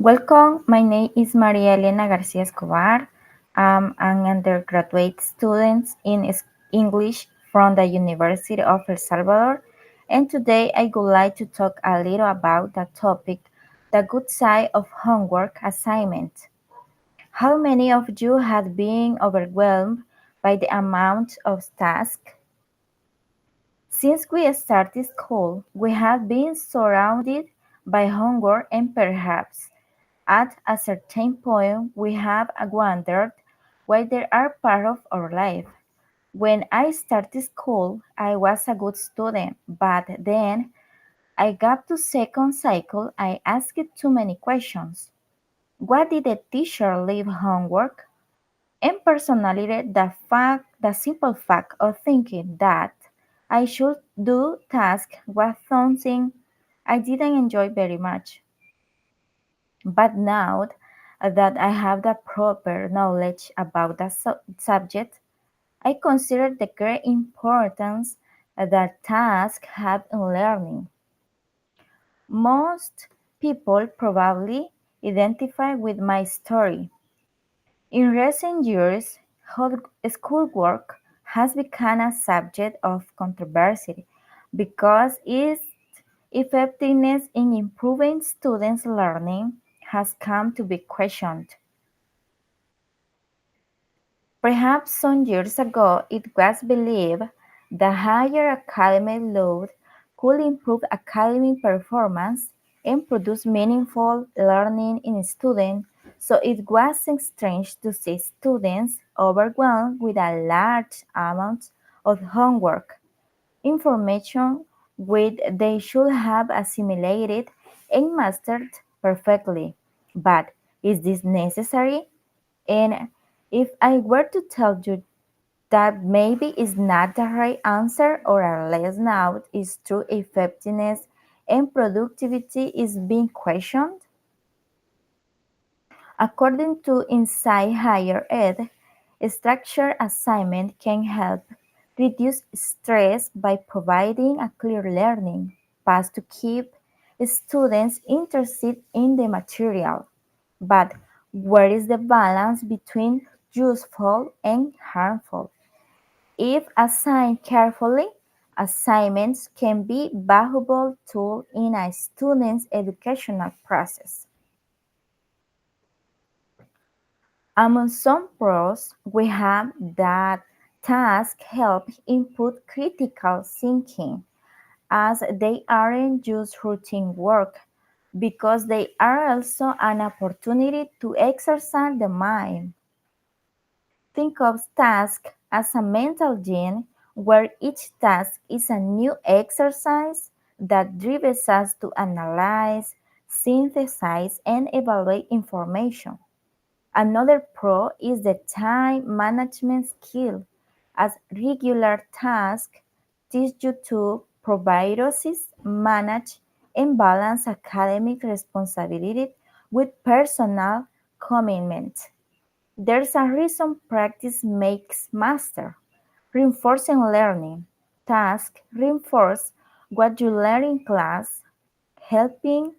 Welcome, my name is Maria Elena Garcia Escobar. I'm an undergraduate student in English from the University of El Salvador, and today I would like to talk a little about the topic, the good side of homework assignment. How many of you have been overwhelmed by the amount of tasks? Since we started school, we have been surrounded by homework and perhaps at a certain point, we have wondered why they are part of our life. When I started school, I was a good student, but then I got to second cycle, I asked too many questions. What did the teacher leave homework? And personally, the simple fact of thinking that I should do tasks was something I didn't enjoy very much. But now that I have the proper knowledge about the subject, I consider the great importance that tasks have in learning. Most people probably identify with my story. In recent years, schoolwork has become a subject of controversy because its effectiveness in improving students' learning has come to be questioned. Perhaps some years ago it was believed that higher academic load could improve academic performance and produce meaningful learning in students, so it wasn't strange to see students overwhelmed with a large amount of homework, information which they should have assimilated and mastered perfectly. But is this necessary? And if I were to tell you that maybe is not the right answer or at least now is true effectiveness and productivity is being questioned? According to Inside Higher Ed, structured assignment can help reduce stress by providing a clear learning path to keep students interested in the material. But where is the balance between useful and harmful? If assigned carefully, assignments can be valuable tool in a student's educational process. Among some pros, we have that tasks help input critical thinking as they aren't just routine work because they are also an opportunity to exercise the mind. Think of task as a mental gym where each task is a new exercise that drives us to analyze, synthesize, and evaluate information. Another pro is the time management skill, as regular tasks teach you to prioritize, manage, and balance academic responsibility with personal commitment. There's a reason practice makes master. Reinforcing learning. Tasks reinforce what you learn in class, helping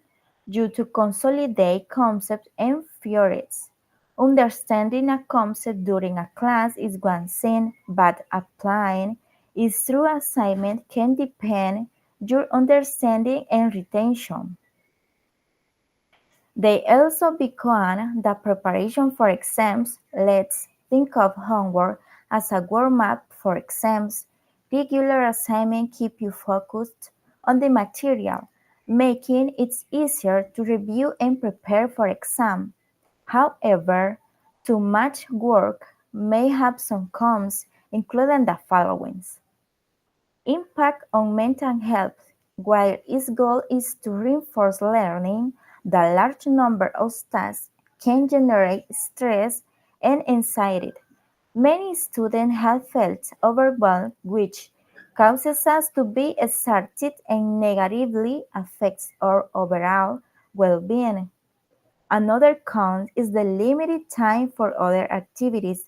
you to consolidate concepts and theories. Understanding a concept during a class is one thing, but applying it through assignment can deepen your understanding and retention. They also become the preparation for exams. Let's think of homework as a warm-up for exams. Regular assignments keep you focused on the material, making it easier to review and prepare for exam. However, too much work may have some cons, including the following. Impact on mental health. While its goal is to reinforce learning, the large number of tasks can generate stress and anxiety. Many students have felt overwhelmed, which causes us to be exhausted and negatively affects our overall well-being. Another con is the limited time for other activities.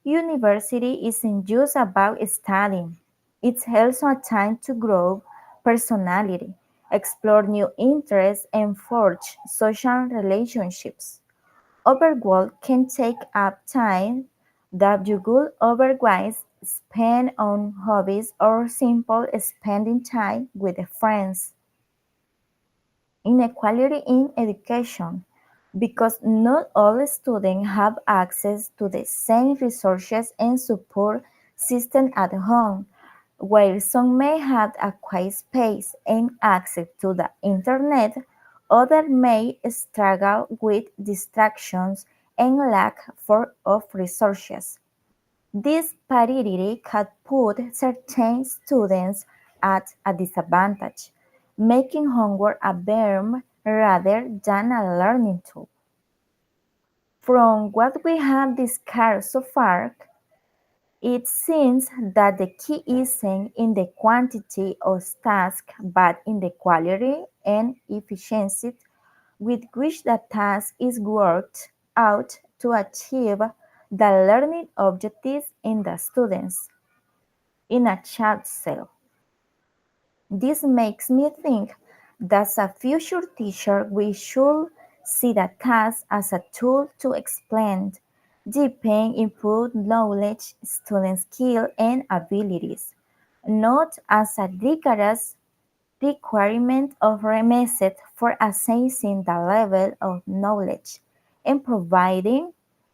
University isn't just about studying. It's also a time to grow personality. explore new interests, and forge social relationships. Overwork can take up time that you would otherwise spend on hobbies or simple spending time with friends. Inequality in education, because not all students have access to the same resources and support system at home. While some may have a quiet space and access to the internet, others may struggle with distractions and lack of resources. This parity can put certain students at a disadvantage, making homework a burden rather than a learning tool. From what we have discussed so far, it seems that the key isn't in the quantity of tasks but in the quality and efficiency with which the task is worked out to achieve the learning objectives in the students. In a nutshell, this makes me think that as a future teacher we should see the task as a tool to explain, deepen, improve knowledge, student skills and abilities, not as a rigorous requirement of a method for assessing the level of knowledge and providing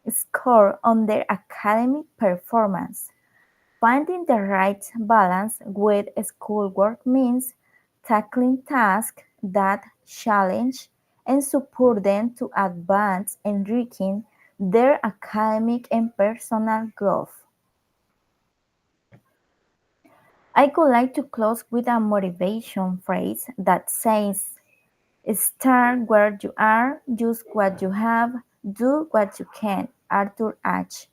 score on their academic performance. Finding the right balance with schoolwork means tackling tasks that challenge and support them to advance, enriching their academic and personal growth. I would like to close with a motivation phrase that says, start where you are, use what you have, do what you can. Arthur H.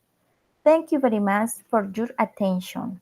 Thank you very much for your attention.